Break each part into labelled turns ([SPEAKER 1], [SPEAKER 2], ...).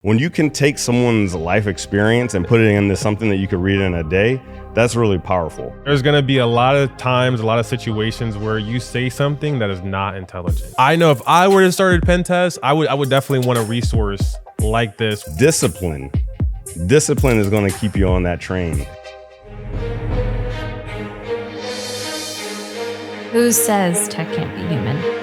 [SPEAKER 1] When you can take someone's life experience and put it into something that you could read in a day, that's really powerful.
[SPEAKER 2] There's going to be a lot of times, a lot of situations where you say something that is not intelligent. I know if I were to start a pen test, I would definitely want a resource like this.
[SPEAKER 1] Discipline is going to keep you on that train.
[SPEAKER 3] Who says tech can't be human?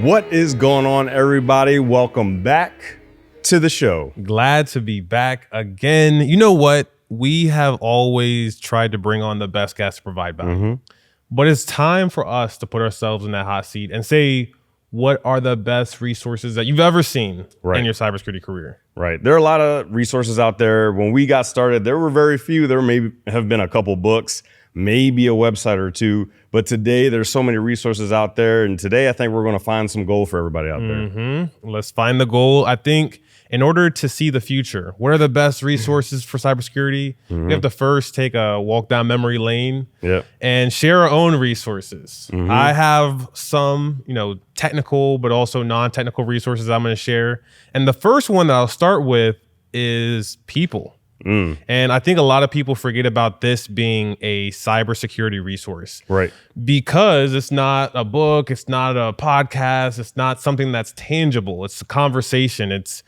[SPEAKER 1] What is going on, everybody? Welcome back to the show.
[SPEAKER 2] Glad to be back again. You know what? We have always tried to bring on the best guests to provide value. But it's time for us to put ourselves in that hot seat and say, what are the best resources that you've ever seen in your cybersecurity career?
[SPEAKER 1] Right. There are a lot of resources out there. When we got started, there were very few. There may have been a couple books, maybe a website or two. But today, there's so many resources out there. And today, I think we're going to find some gold for everybody out there.
[SPEAKER 2] Let's find the goal. I think in order to see the future, what are the best resources for cybersecurity? We have to first take a walk down memory lane and share our own resources. I have some, technical, but also non-technical resources I'm going to share. And the first one that I'll start with is people. And I think a lot of people forget about this being a cybersecurity resource.
[SPEAKER 1] Right.
[SPEAKER 2] Because it's not a book, it's not a podcast, it's not something that's tangible. It's a conversation, it's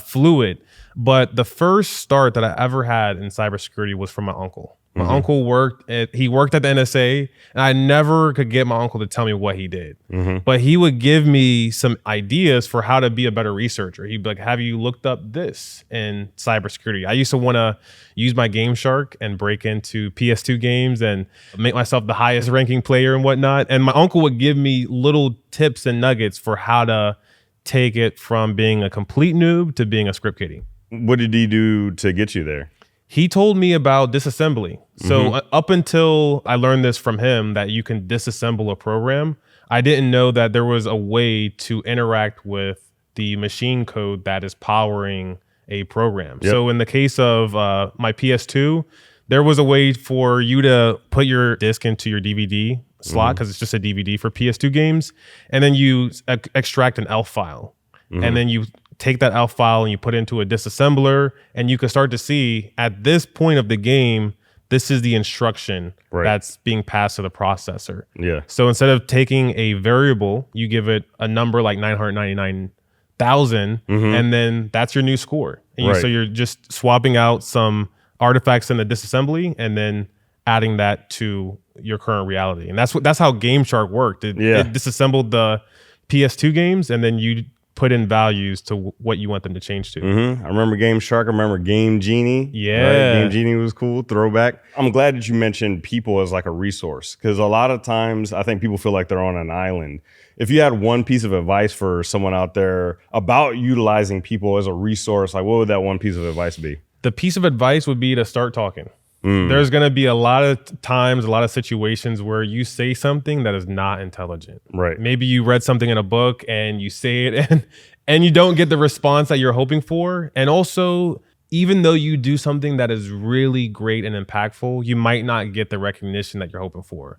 [SPEAKER 2] fluid. But the first start that I ever had in cybersecurity was from my uncle. My uncle worked at the NSA, and I never could get my uncle to tell me what he did. But he would give me some ideas for how to be a better researcher. He'd be like, have you looked up this in cybersecurity? I used to want to use my Game Shark and break into PS2 games and make myself the highest ranking player and whatnot. And my uncle would give me little tips and nuggets for how to take it from being a complete noob to being a script kiddie.
[SPEAKER 1] What did he do to get you there?
[SPEAKER 2] He told me about disassembly. So up until I learned this from him, that you can disassemble a program, I didn't know that there was a way to interact with the machine code that is powering a program. So in the case of my PS2, there was a way for you to put your disc into your DVD slot, because it's just a DVD for PS2 games, and then you extract an ELF file. And then you take that ELF file and you put it into a disassembler, and you can start to see at this point of the game, this is the instruction that's being passed to the processor. So instead of taking a variable, you give it a number like 999,000, and then that's your new score. And so you're just swapping out some artifacts in the disassembly and then adding that to your current reality. And that's how Game Shark worked. It disassembled the PS2 games, and then you put in values to what you want them to change to.
[SPEAKER 1] I remember Game Shark. I remember Game Genie. Game Genie was cool. Throwback. I'm glad that you mentioned people as like a resource, because a lot of times I think people feel like they're on an island. If you had one piece of advice for someone out there about utilizing people as a resource, like what would that one piece of advice be?
[SPEAKER 2] The piece of advice would be to start talking. There's going to be a lot of times, a lot of situations where you say something that is not intelligent. Maybe you read something in a book and you say it and you don't get the response that you're hoping for. And also, even though you do something that is really great and impactful, you might not get the recognition that you're hoping for.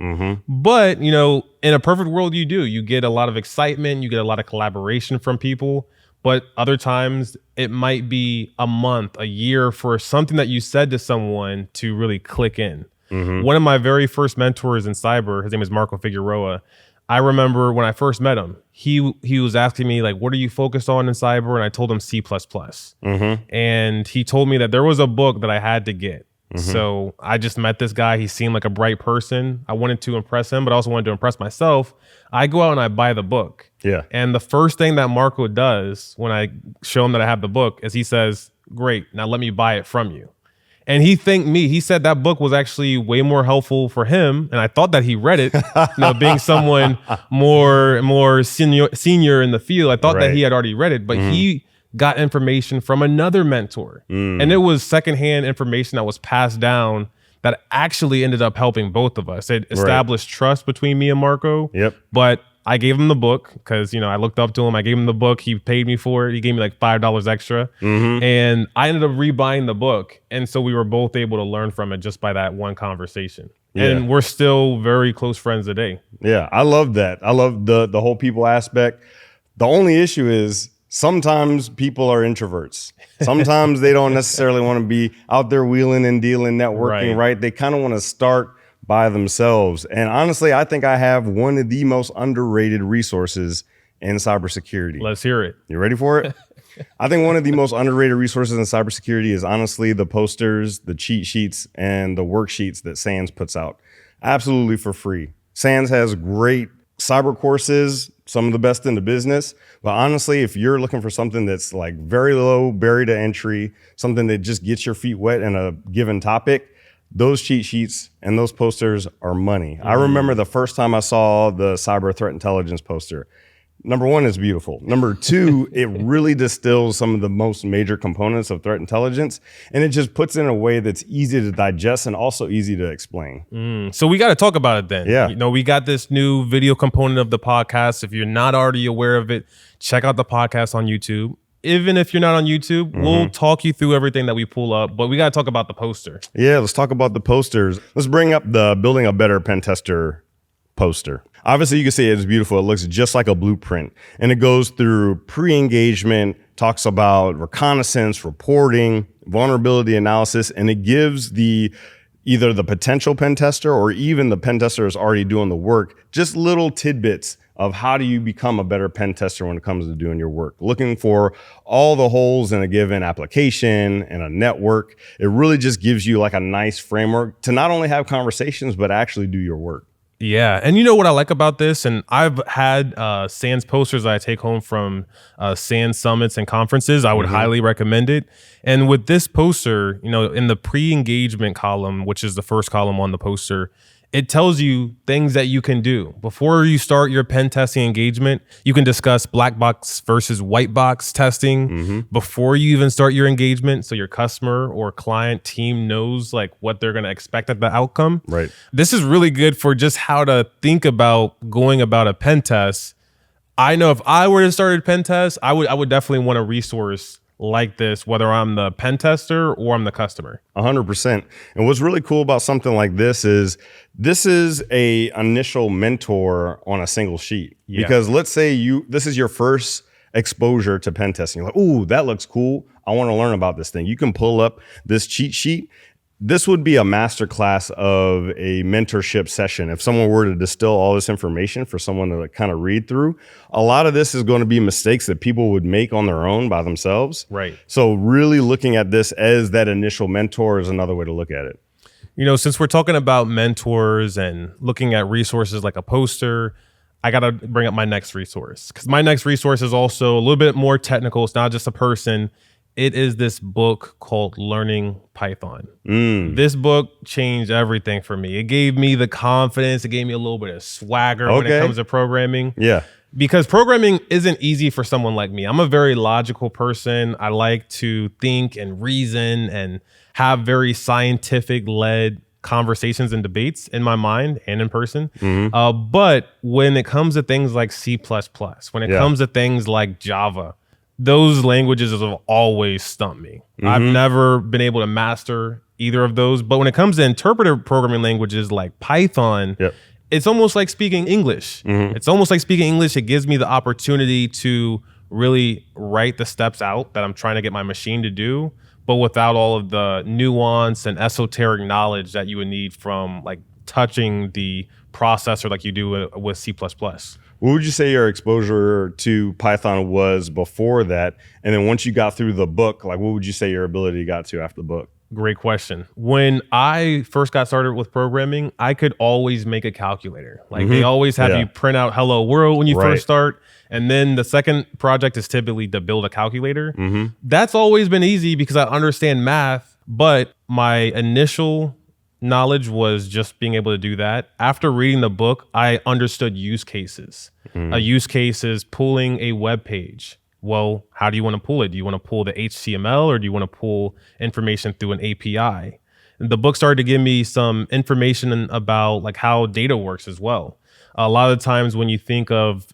[SPEAKER 2] But, in a perfect world, you do. You get a lot of excitement. You get a lot of collaboration from people. But other times it might be a month, a year for something that you said to someone to really click in. One of my very first mentors in cyber, his name is Marco Figueroa. I remember when I first met him, he was asking me, like, what are you focused on in cyber? And I told him C++. And he told me that there was a book that I had to get. So I just met this guy. He seemed like a bright person. I wanted to impress him, but I also wanted to impress myself. I go out and I buy the book. And the first thing that Marco does when I show him that I have the book is he says, great, now let me buy it from you. And he thanked me. He said that book was actually way more helpful for him. And I thought that he read it, being someone more senior in the field. I thought that he had already read it, but he got information from another mentor. And it was secondhand information that was passed down that actually ended up helping both of us. It established trust between me and Marco.
[SPEAKER 1] Yep.
[SPEAKER 2] But I gave him the book because, I looked up to him. I gave him the book. He paid me for it. He gave me like $5 extra. And I ended up rebuying the book. And so we were both able to learn from it just by that one conversation. And we're still very close friends today.
[SPEAKER 1] Yeah, I love that. I love the whole people aspect. The only issue is sometimes people are introverts. Sometimes they don't necessarily want to be out there wheeling and dealing, networking, right? They kind of want to start by themselves. And honestly, I think I have one of the most underrated resources in cybersecurity.
[SPEAKER 2] Let's hear it.
[SPEAKER 1] You ready for it? I think one of the most underrated resources in cybersecurity is honestly the posters, the cheat sheets, and the worksheets that SANS puts out. Absolutely for free. SANS has great cyber courses, some of the best in the business. But honestly, if you're looking for something that's like very low barrier to entry, something that just gets your feet wet in a given topic, those cheat sheets and those posters are money. I remember the first time I saw the cyber threat intelligence poster. Number one, it's beautiful. Number two, it really distills some of the most major components of threat intelligence, and it just puts it in a way that's easy to digest and also easy to explain.
[SPEAKER 2] So we got to talk about it then.
[SPEAKER 1] Yeah.
[SPEAKER 2] We got this new video component of the podcast. If you're not already aware of it, check out the podcast on YouTube. Even if you're not on YouTube, we'll talk you through everything that we pull up, but we got to talk about the poster.
[SPEAKER 1] Yeah, let's talk about the posters. Let's bring up the Building a Better Pen Tester poster. Obviously, you can see it's beautiful. It looks just like a blueprint. And it goes through pre-engagement, talks about reconnaissance, reporting, vulnerability analysis, and it gives either the potential pen tester or even the pen tester is already doing the work, just little tidbits of how do you become a better pen tester when it comes to doing your work. Looking for all the holes in a given application and a network. It really just gives you like a nice framework to not only have conversations, but actually do your work.
[SPEAKER 2] Yeah. And you know what I like about this? And I've had SANS posters that I take home from SANS summits and conferences. I would highly recommend it. And with this poster, in the pre-engagement column, which is the first column on the poster, it tells you things that you can do. Before you start your pen testing engagement, you can discuss black box versus white box testing before you even start your engagement, so your customer or client team knows like what they're going to expect at the outcome.
[SPEAKER 1] Right.
[SPEAKER 2] This is really good for just how to think about going about a pen test. I know if I were to start a pen test, I would definitely want a resource like this, whether I'm the pen tester or I'm the customer.
[SPEAKER 1] 100%. And what's really cool about something like this is a initial mentor on a single sheet. Yeah. Because let's say this is your first exposure to pen testing. You're like, ooh, that looks cool. I want to learn about this thing. You can pull up this cheat sheet. This would be a masterclass of a mentorship session. If someone were to distill all this information for someone to kind of read through, a lot of this is going to be mistakes that people would make on their own by themselves.
[SPEAKER 2] Right.
[SPEAKER 1] So really looking at this as that initial mentor is another way to look at it.
[SPEAKER 2] Since we're talking about mentors and looking at resources like a poster, I got to bring up my next resource, because my next resource is also a little bit more technical. It's not just a person. It is this book called Learning Python. This book changed everything for me. It gave me the confidence. It gave me a little bit of swagger when it comes to programming.
[SPEAKER 1] Yeah.
[SPEAKER 2] Because programming isn't easy for someone like me. I'm a very logical person. I like to think and reason and have very scientific-led conversations and debates in my mind and in person. But when it comes to things like C++, when it comes to things like Java, those languages have always stumped me. I've never been able to master either of those. But when it comes to interpretive programming languages like Python, it's almost like speaking English. It's almost like speaking English. It gives me the opportunity to really write the steps out that I'm trying to get my machine to do, but without all of the nuance and esoteric knowledge that you would need from like touching the processor like you do with C++.
[SPEAKER 1] What would you say your exposure to Python was before that? And then once you got through the book, like what would you say your ability got to after the book?
[SPEAKER 2] Great question. When I first got started with programming, I could always make a calculator. Like they always have you print out hello world when you first start. And then the second project is typically to build a calculator. That's always been easy because I understand math, but my initial knowledge was just being able to do that. After reading the book, I understood use cases. A use case is pulling a web page. Well, how do you want to pull it? Do you want to pull the HTML or do you want to pull information through an API? And the book started to give me some information about like how data works as well. A lot of the times when you think of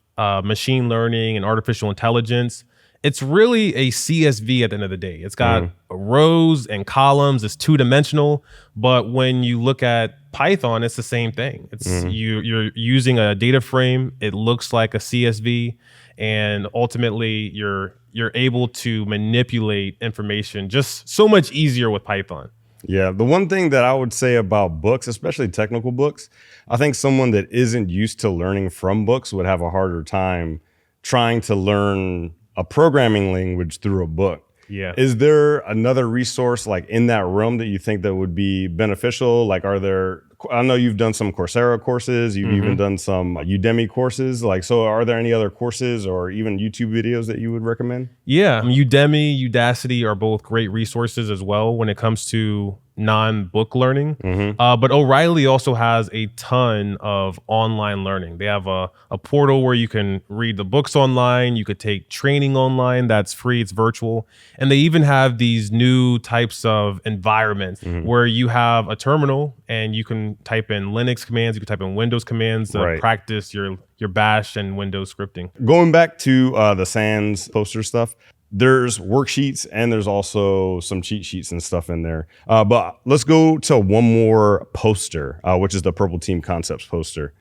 [SPEAKER 2] machine learning and artificial intelligence, it's really a CSV at the end of the day. It's got rows and columns. It's two-dimensional. But when you look at Python, it's the same thing. It's you're using a data frame. It looks like a CSV, and ultimately you're able to manipulate information just so much easier with Python.
[SPEAKER 1] Yeah, the one thing that I would say about books, especially technical books, I think someone that isn't used to learning from books would have a harder time trying to learn a programming language through a book.
[SPEAKER 2] Yeah.
[SPEAKER 1] Is there another resource like in that realm that you think that would be beneficial? Like, I know you've done some Coursera courses, you've even done some Udemy courses. Like, so are there any other courses or even YouTube videos that you would recommend?
[SPEAKER 2] Yeah. Udemy, Udacity are both great resources as well when it comes to non-book learning. But O'Reilly also has a ton of online learning. They have a portal where you can read the books online. You could take training online that's free. It's virtual. And they even have these new types of environments where you have a terminal and you can type in Linux commands. You can type in Windows commands to practice your Bash and Windows scripting.
[SPEAKER 1] Going back to the SANS poster stuff, there's worksheets and there's also some cheat sheets and stuff in there. But let's go to one more poster, which is the Purple Team Concepts poster.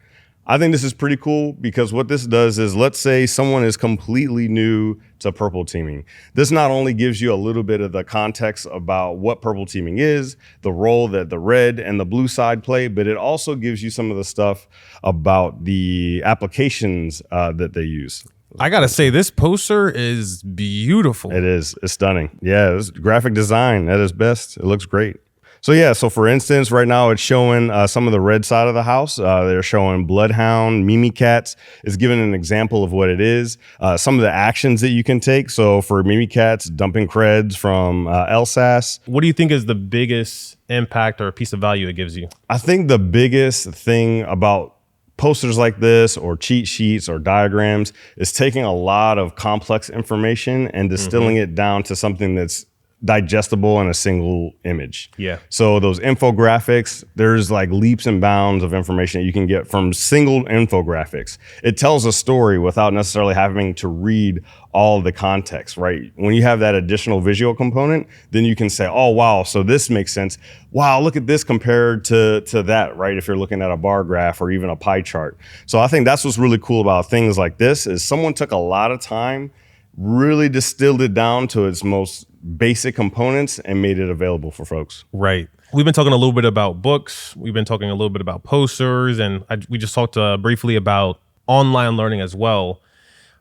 [SPEAKER 1] I think this is pretty cool because what this does is, let's say someone is completely new to purple teaming. This not only gives you a little bit of the context about what purple teaming is, the role that the red and the blue side play, but it also gives you some of the stuff about the applications that they use.
[SPEAKER 2] I gotta say, this poster is beautiful.
[SPEAKER 1] It is. It's stunning. Yeah, it's graphic design at its best. It looks great. So yeah, so for instance, right now it's showing some of the red side of the house. They're showing Bloodhound, Mimikatz. It's giving an example of what it is. Some of the actions that you can take. So for Mimikatz, dumping creds from LSAS.
[SPEAKER 2] What do you think is the biggest impact or piece of value it gives you?
[SPEAKER 1] I think the biggest thing about posters like this or cheat sheets or diagrams is taking a lot of complex information and distilling it down to something that's digestible in a single image.
[SPEAKER 2] Yeah.
[SPEAKER 1] So those infographics, there's like leaps and bounds of information that you can get from single infographics. It tells a story without necessarily having to read all the context, right? When you have that additional visual component, then you can say, oh, wow, so this makes sense. Wow, look at this compared to that, right? If you're looking at a bar graph or even a pie chart. So I think that's what's really cool about things like this is someone took a lot of time, really distilled it down to its most basic components and made it available for folks.
[SPEAKER 2] Right. We've been talking a little bit about books. We've been talking a little bit about posters, and we just talked briefly about online learning as well.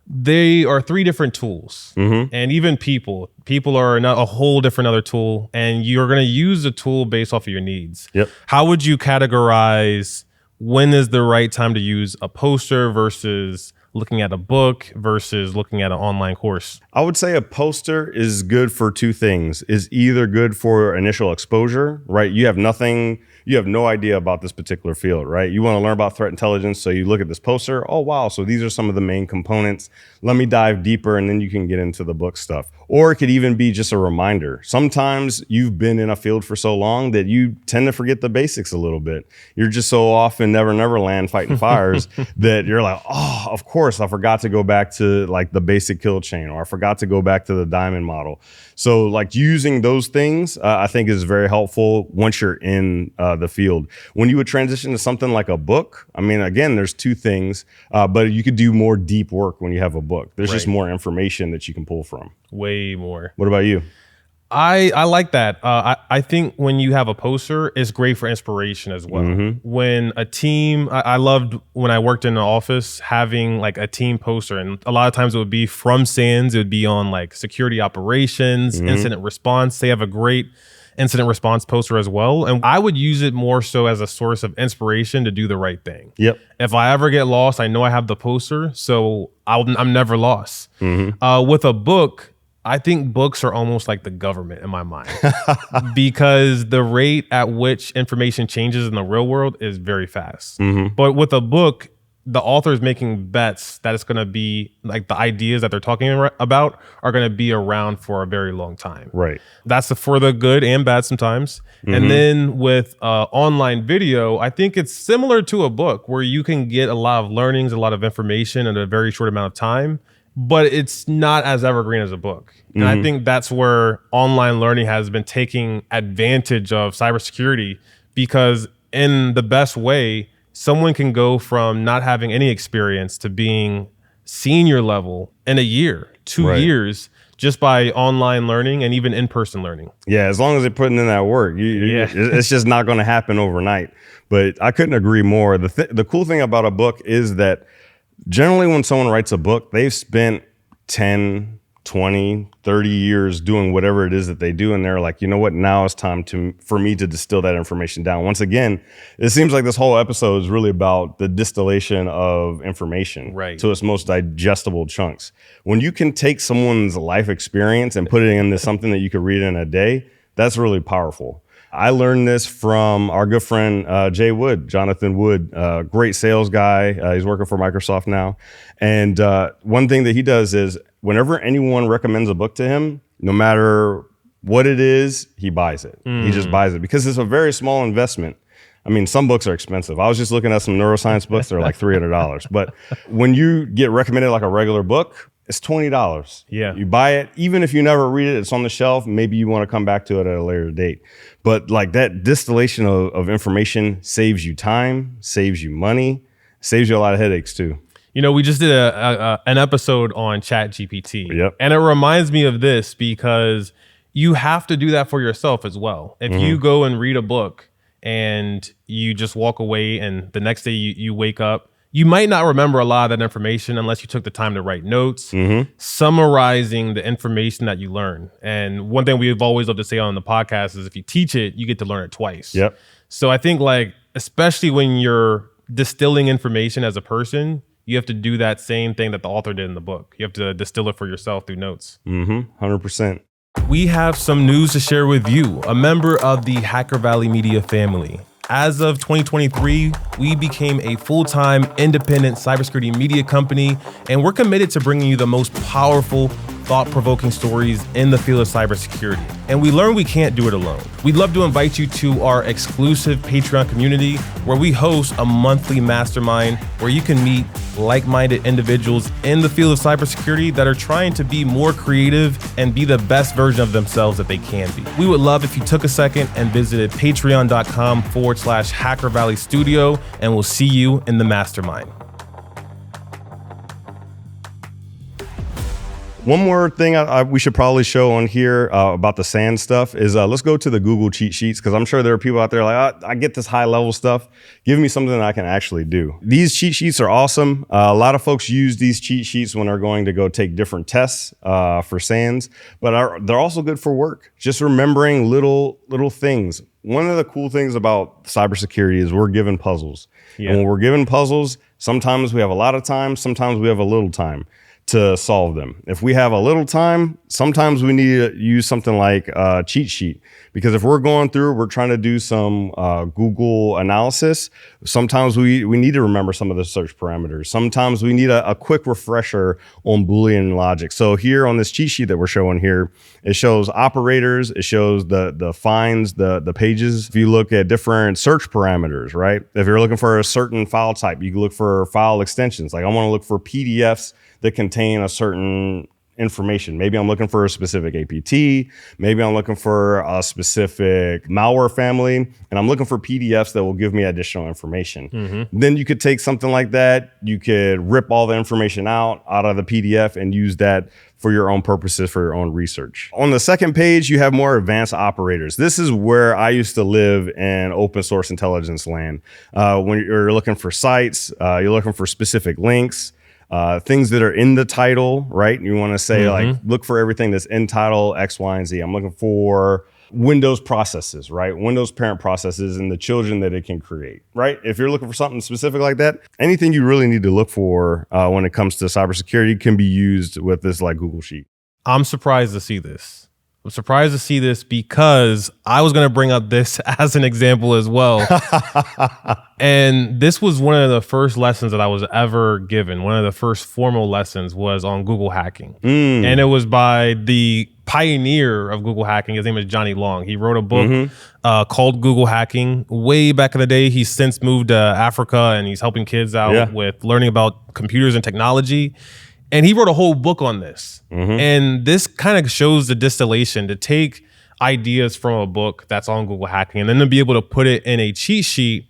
[SPEAKER 2] They are three different tools, and even people are a whole different other tool, and you're going to use the tool based off of your needs.
[SPEAKER 1] Yep.
[SPEAKER 2] How would you categorize when is the right time to use a poster versus looking at a book versus looking at an online course?
[SPEAKER 1] I would say a poster is good for two things. Is either good for initial exposure, right? You have no idea about this particular field, right? You want to learn about threat intelligence, so you look at this poster, oh wow, so these are some of the main components. Let me dive deeper, and then you can get into the book stuff. Or it could even be just a reminder. Sometimes you've been in a field for so long that you tend to forget the basics a little bit. You're just so off in Never Land fighting fires that you're like, oh, of course, I forgot to go back to like the basic kill chain, or I forgot to go back to the diamond model. So like using those things, I think is very helpful once you're in the field. When you would transition to something like a book, I mean, again, there's two things, but you could do more deep work when you have a book. There's just more information that you can pull from.
[SPEAKER 2] Way more.
[SPEAKER 1] What about you?
[SPEAKER 2] I like that. I think when you have a poster, it's great for inspiration as well. When a team, I loved when I worked in an office having like a team poster, and a lot of times it would be from SANS. It would be on like security operations, incident response. They have a great incident response poster as well. And I would use it more so as a source of inspiration to do the right thing.
[SPEAKER 1] Yep.
[SPEAKER 2] If I ever get lost, I know I have the poster, so I'm never lost. With a book, I think books are almost like the government in my mind because the rate at which information changes in the real world is very fast. But with a book, the author is making bets that it's going to be like the ideas that they're talking about are going to be around for a very long time.
[SPEAKER 1] Right.
[SPEAKER 2] That's for the good and bad sometimes. And then with online video, I think it's similar to a book where you can get a lot of learnings, a lot of information in a very short amount of time, but it's not as evergreen as a book. And I think that's where online learning has been taking advantage of cybersecurity, because in the best way, someone can go from not having any experience to being senior level in a year, 2 years, just by online learning and even in-person learning.
[SPEAKER 1] Yeah, as long as they're putting in that work, it's just not going to happen overnight. But I couldn't agree more. The cool thing about a book is that generally when someone writes a book, they've spent 10, 20, 30 years doing whatever it is that they do. And they're like, you know what, now it's time for me to distill that information down. Once again, it seems like this whole episode is really about the distillation of information to its most digestible chunks. When you can take someone's life experience and put it into something that you could read in a day, that's really powerful. I learned this from our good friend, Jonathan Wood, great sales guy. He's working for Microsoft now. And one thing that he does is whenever anyone recommends a book to him, no matter what it is, he buys it. He just buys it because it's a very small investment. I mean, some books are expensive. I was just looking at some neuroscience books. They're like $300. But when you get recommended like a regular book, it's $20.
[SPEAKER 2] Yeah.
[SPEAKER 1] You buy it, even if you never read it, it's on the shelf. Maybe you want to come back to it at a later date. But like that distillation of information saves you time, saves you money, saves you a lot of headaches too.
[SPEAKER 2] You know, we just did an episode on ChatGPT.
[SPEAKER 1] Yep.
[SPEAKER 2] And it reminds me of this because you have to do that for yourself as well. If you go and read a book and you just walk away and the next day you wake up, you might not remember a lot of that information unless you took the time to write notes, summarizing the information that you learn. And one thing we've always loved to say on the podcast is if you teach it, you get to learn it twice.
[SPEAKER 1] Yep.
[SPEAKER 2] So I think like, especially when you're distilling information as a person, you have to do that same thing that the author did in the book. You have to distill it for yourself through notes.
[SPEAKER 1] 100%.
[SPEAKER 2] We have some news to share with you, a member of the Hacker Valley Media family. As of 2023, we became a full-time independent cybersecurity media company, and we're committed to bringing you the most powerful, thought-provoking stories in the field of cybersecurity. And we learned we can't do it alone. We'd love to invite you to our exclusive Patreon community where we host a monthly mastermind where you can meet like-minded individuals in the field of cybersecurity that are trying to be more creative and be the best version of themselves that they can be. We would love if you took a second and visited patreon.com/Hacker Valley Studio, and we'll see you in the mastermind.
[SPEAKER 1] One more thing we should probably show on here about the SANS stuff is let's go to the Google cheat sheets, because I'm sure there are people out there like, I get this high level stuff. Give me something that I can actually do. These cheat sheets are awesome. A lot of folks use these cheat sheets when they're going to go take different tests for SANS, but they're also good for work. Just remembering little things. One of the cool things about cybersecurity is we're given puzzles. And when we're given puzzles, sometimes we have a lot of time, sometimes we have a little time to solve them. If we have a little time, sometimes we need to use something like a cheat sheet, because if we're going through, we're trying to do some Google analysis, sometimes we need to remember some of the search parameters. Sometimes we need a quick refresher on Boolean logic. So here on this cheat sheet that we're showing here, it shows operators, it shows the finds, the pages. If you look at different search parameters, right? If you're looking for a certain file type, you can look for file extensions. Like I want to look for PDFs that contain a certain information. Maybe I'm looking for a specific APT. Maybe I'm looking for a specific malware family, and I'm looking for PDFs that will give me additional information. Then you could take something like that. You could rip all the information out of the PDF and use that for your own purposes, for your own research. On the second page, you have more advanced operators. This is where I used to live in open source intelligence land. When you're looking for sites, you're looking for specific links, things that are in the title, right? You want to say like, look for everything that's in title X, Y, and Z. I'm looking for Windows processes, right? Windows parent processes and the children that it can create, right? If you're looking for something specific like that, anything you really need to look for when it comes to cybersecurity can be used with this like Google Sheet.
[SPEAKER 2] I'm surprised to see this. I'm surprised to see this because I was going to bring up this as an example as well. And this was one of the first lessons that I was ever given. One of the first formal lessons was on Google hacking. And it was by the pioneer of Google hacking. His name is Johnny Long. He wrote a book called Google Hacking way back in the day. He's since moved to Africa and he's helping kids out with learning about computers and technology. And he wrote a whole book on this. And this kind of shows the distillation to take ideas from a book that's on Google hacking and then to be able to put it in a cheat sheet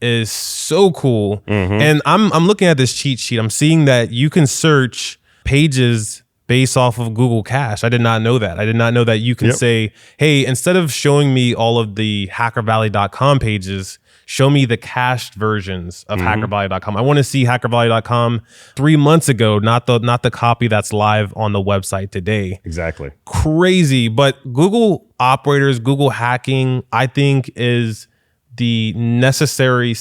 [SPEAKER 2] is so cool. And I'm looking at this cheat sheet. I'm seeing that you can search pages based off of Google Cache. I did not know that. I did not know that you can say, hey, instead of showing me all of the hackervalley.com pages, show me the cached versions of hackervalley.com. I want to see hackervalley.com 3 months ago, not the copy that's live on the website today.
[SPEAKER 1] Exactly.
[SPEAKER 2] Crazy. But Google operators, Google hacking, I think is the necessary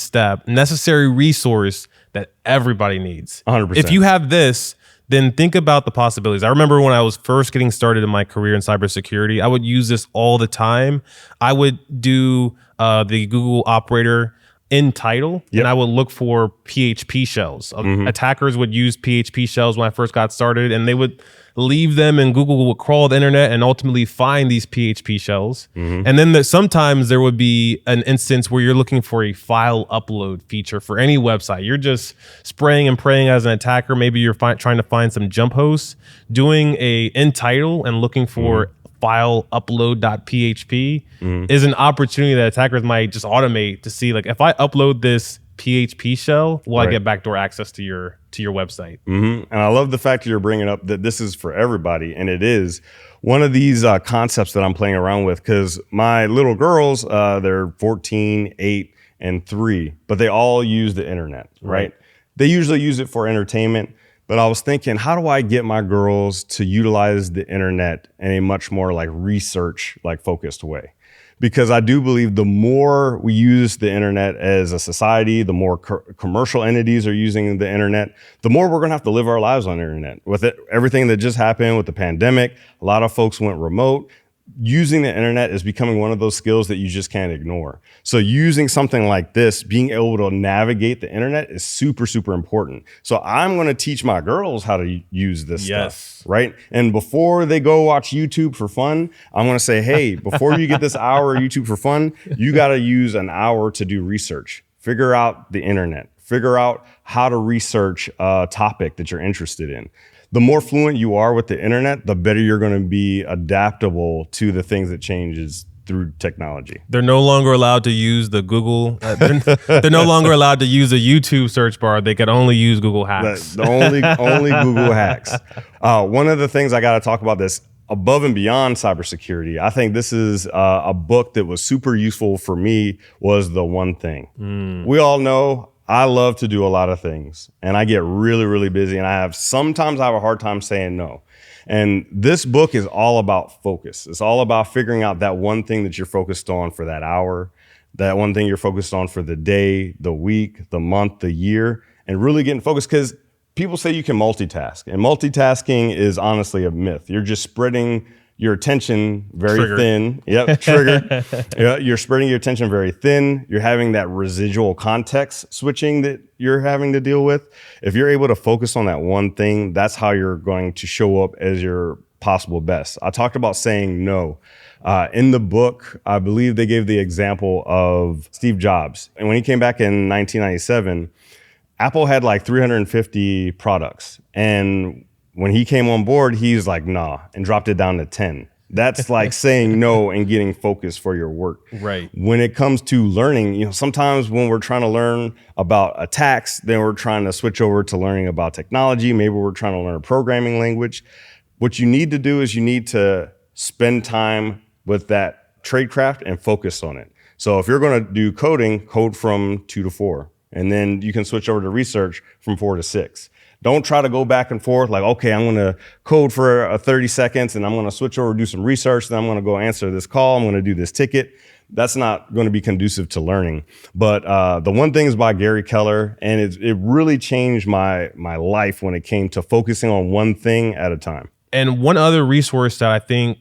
[SPEAKER 2] resource that everybody needs.
[SPEAKER 1] 100%.
[SPEAKER 2] If you have this, then think about the possibilities. I remember when I was first getting started in my career in cybersecurity, I would use this all the time. I would do the Google operator in title, and I would look for PHP shells. Attackers would use PHP shells when I first got started, and they would leave them, and Google would crawl the internet and ultimately find these PHP shells. And then sometimes there would be an instance where you're looking for a file upload feature for any website. You're just spraying and praying as an attacker. Maybe you're trying to find some jump hosts, doing a in title and looking for file upload.php is an opportunity that attackers might just automate to see, like, if I upload this PHP shell, will I get backdoor access to your website?
[SPEAKER 1] And I love the fact that you're bringing up that this is for everybody, and it is one of these concepts that I'm playing around with, because my little girls, they're 14, 8, and 3, but they all use the internet, right? They usually use it for entertainment. But I was thinking, how do I get my girls to utilize the internet in a much more like research, like focused way? Because I do believe the more we use the internet as a society, the more commercial entities are using the internet, the more we're going to have to live our lives on the internet. With everything that just happened with the pandemic, a lot of folks went remote. Using the internet is becoming one of those skills that you just can't ignore. So using something like this, being able to navigate the internet is super, super important. So I'm going to teach my girls how to use this stuff, right? And before they go watch YouTube for fun, I'm going to say, hey, before you get this hour of YouTube for fun, you got to use an hour to do research. Figure out the internet. Figure out how to research a topic that you're interested in. The more fluent you are with the internet, the better you're going to be adaptable to the things that changes through technology.
[SPEAKER 2] They're no longer allowed to use the Google. They're no longer allowed to use a YouTube search bar. They can only use Google Hacks.
[SPEAKER 1] The only Google Hacks. One of the things I got to talk about this above and beyond cybersecurity. I think this is a book that was super useful for me. Was The One Thing. We all know I love to do a lot of things, and I get really, really busy, and sometimes I have a hard time saying no. And this book is all about focus. It's all about figuring out that one thing that you're focused on for that hour, that one thing you're focused on for the day, the week, the month, the year, and really getting focused, because people say you can multitask, and multitasking is honestly a myth. You're just spreading your attention very thin. Yep, triggered. You're spreading your attention very thin. You're having that residual context switching that you're having to deal with. If you're able to focus on that one thing, that's how you're going to show up as your possible best. I talked about saying no. In the book, I believe they gave the example of Steve Jobs. And when he came back in 1997, Apple had like 350 products. And when he came on board, he's like, nah, and dropped it down to 10. That's like saying no and getting focused for your work.
[SPEAKER 2] Right.
[SPEAKER 1] When it comes to learning, sometimes when we're trying to learn about attacks, then we're trying to switch over to learning about technology. Maybe we're trying to learn a programming language. What you need to do is you need to spend time with that tradecraft and focus on it. So if you're going to do coding, code from 2 to 4. And then you can switch over to research from 4 to 6. Don't try to go back and forth like, okay, I'm going to code for 30 seconds and I'm going to switch over, do some research, then I'm going to go answer this call, I'm going to do this ticket. That's not going to be conducive to learning. But The One Thing is by Gary Keller, and it really changed my life when it came to focusing on one thing at a time.
[SPEAKER 2] And one other resource that I think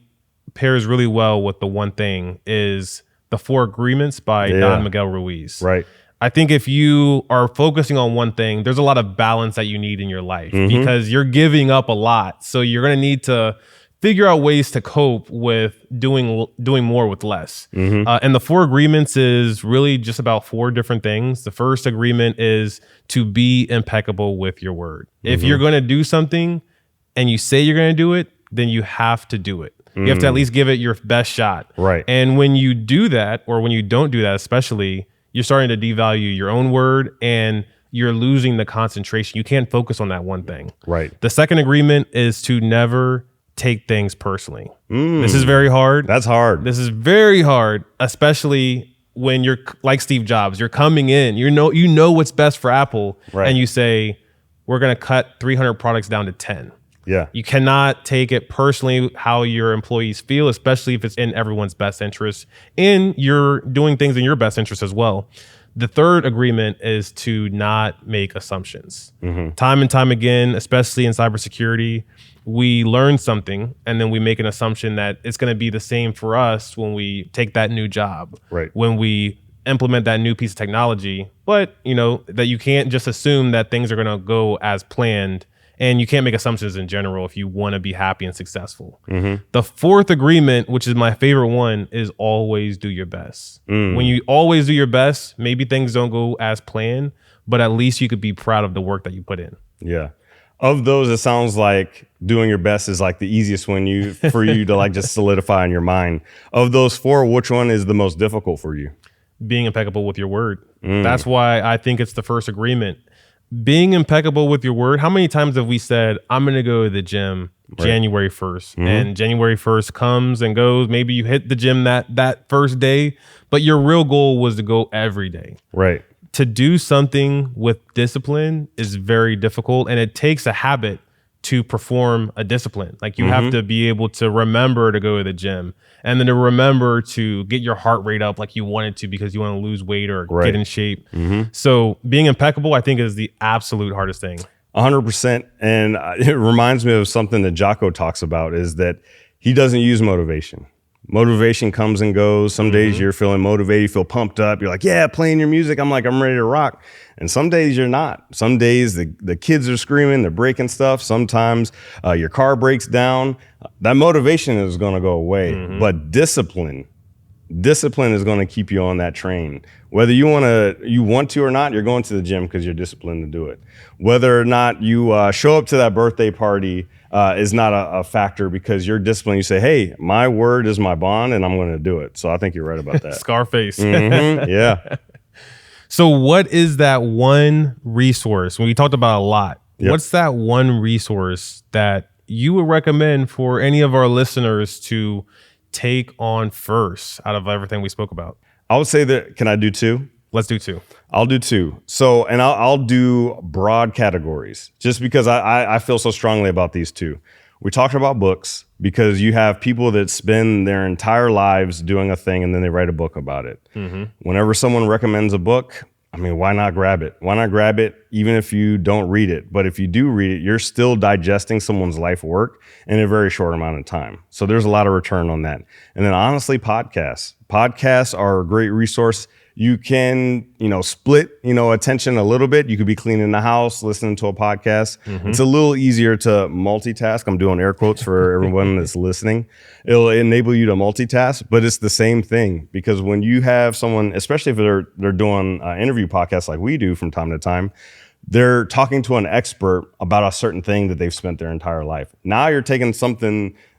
[SPEAKER 2] pairs really well with the one thing is the 4 Agreements by Don Miguel Ruiz.
[SPEAKER 1] Right.
[SPEAKER 2] I think if you are focusing on one thing, there's a lot of balance that you need in your life because you're giving up a lot. So you're going to need to figure out ways to cope with doing more with less. And the 4 Agreements is really just about 4 different things. The first agreement is to be impeccable with your word. If you're going to do something and you say you're going to do it, then you have to do it. You have to at least give it your best shot.
[SPEAKER 1] Right.
[SPEAKER 2] And when you do that, or when you don't do that, especially, you're starting to devalue your own word and you're losing the concentration. You can't focus on that one thing.
[SPEAKER 1] Right.
[SPEAKER 2] The second agreement is to never take things personally. This is very hard.
[SPEAKER 1] That's hard.
[SPEAKER 2] This is very hard, especially when you're like Steve Jobs. You're coming in, you know what's best for Apple, and you say, we're going to cut 300 products down to 10.
[SPEAKER 1] Yeah.
[SPEAKER 2] You cannot take it personally how your employees feel, especially if it's in everyone's best interest and you're doing things in your best interest as well. The third agreement is to not make assumptions. Time and time again, especially in cybersecurity, we learn something and then we make an assumption that it's going to be the same for us when we take that new job, when we implement that new piece of technology. But, that you can't just assume that things are going to go as planned. And you can't make assumptions in general if you want to be happy and successful. The fourth agreement, which is my favorite one, is always do your best. When you always do your best, maybe things don't go as planned, but at least you could be proud of the work that you put in.
[SPEAKER 1] Yeah. Of those, it sounds like doing your best is like the easiest one for you to like just solidify in your mind. Of those 4, which one is the most difficult for you?
[SPEAKER 2] Being impeccable with your word. That's why I think it's the first agreement. Being impeccable with your word. How many times have we said, I'm going to go to the gym January 1st and January 1st comes and goes. Maybe you hit the gym that first day, but your real goal was to go every day.
[SPEAKER 1] Right.
[SPEAKER 2] To do something with discipline is very difficult, and it takes a habit to perform a discipline. Like you have to be able to remember to go to the gym and then to remember to get your heart rate up like you wanted to because you want to lose weight or get in shape. So being impeccable, I think, is the absolute hardest thing.
[SPEAKER 1] 100%. And it reminds me of something that Jocko talks about is that he doesn't use motivation. Motivation comes and goes. Some days you're feeling motivated, you feel pumped up. You're like, yeah, playing your music. I'm ready to rock. And some days you're not. Some days the kids are screaming, they're breaking stuff. Sometimes your car breaks down. That motivation is going to go away. But discipline is going to keep you on that train. Whether you want to or not, you're going to the gym because you're disciplined to do it. Whether or not you show up to that birthday party is not a factor because you're disciplined. You say, hey, my word is my bond and I'm going to do it. So I think you're right about that.
[SPEAKER 2] Scarface.
[SPEAKER 1] Yeah.
[SPEAKER 2] So what is that one resource? We talked about a lot. What's that one resource that you would recommend for any of our listeners to take on first out of everything we spoke about?
[SPEAKER 1] I would say that, can I do 2?
[SPEAKER 2] Let's do 2.
[SPEAKER 1] I'll do 2. So, and I'll do broad categories just because I feel so strongly about these 2. We talked about books because you have people that spend their entire lives doing a thing and then they write a book about it. Whenever someone recommends a book, why not grab it? Why not grab it even if you don't read it? But if you do read it, you're still digesting someone's life work in a very short amount of time. So there's a lot of return on that. And then honestly, podcasts. Podcasts are a great resource. You can, split, attention a little bit. You could be cleaning the house, listening to a podcast. It's a little easier to multitask. I'm doing air quotes for everyone that's listening. It'll enable you to multitask, but it's the same thing because when you have someone, especially if they're doing interview podcasts like we do from time to time, they're talking to an expert about a certain thing that they've spent their entire life. Now you're taking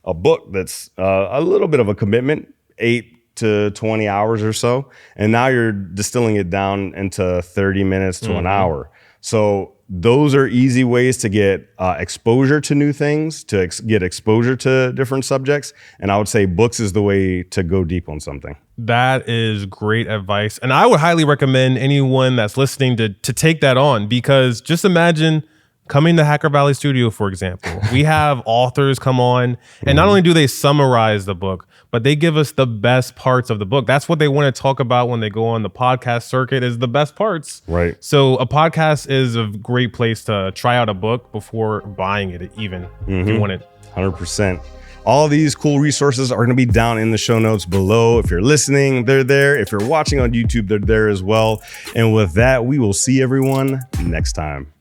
[SPEAKER 1] a book that's a little bit of a commitment, 8 to 20 hours or so. And now you're distilling it down into 30 minutes to an hour. So those are easy ways to get exposure to new things, to get exposure to different subjects. And I would say books is the way to go deep on something.
[SPEAKER 2] That is great advice. And I would highly recommend anyone that's listening to take that on, because just imagine coming to Hacker Valley Studio, for example. We have authors come on, and not only do they summarize the book, but they give us the best parts of the book. That's what they want to talk about when they go on the podcast circuit, is the best parts.
[SPEAKER 1] Right.
[SPEAKER 2] So a podcast is a great place to try out a book before buying it, even if you want it.
[SPEAKER 1] 100%. All these cool resources are going to be down in the show notes below. If you're listening, they're there. If you're watching on YouTube, they're there as well. And with that, we will see everyone next time.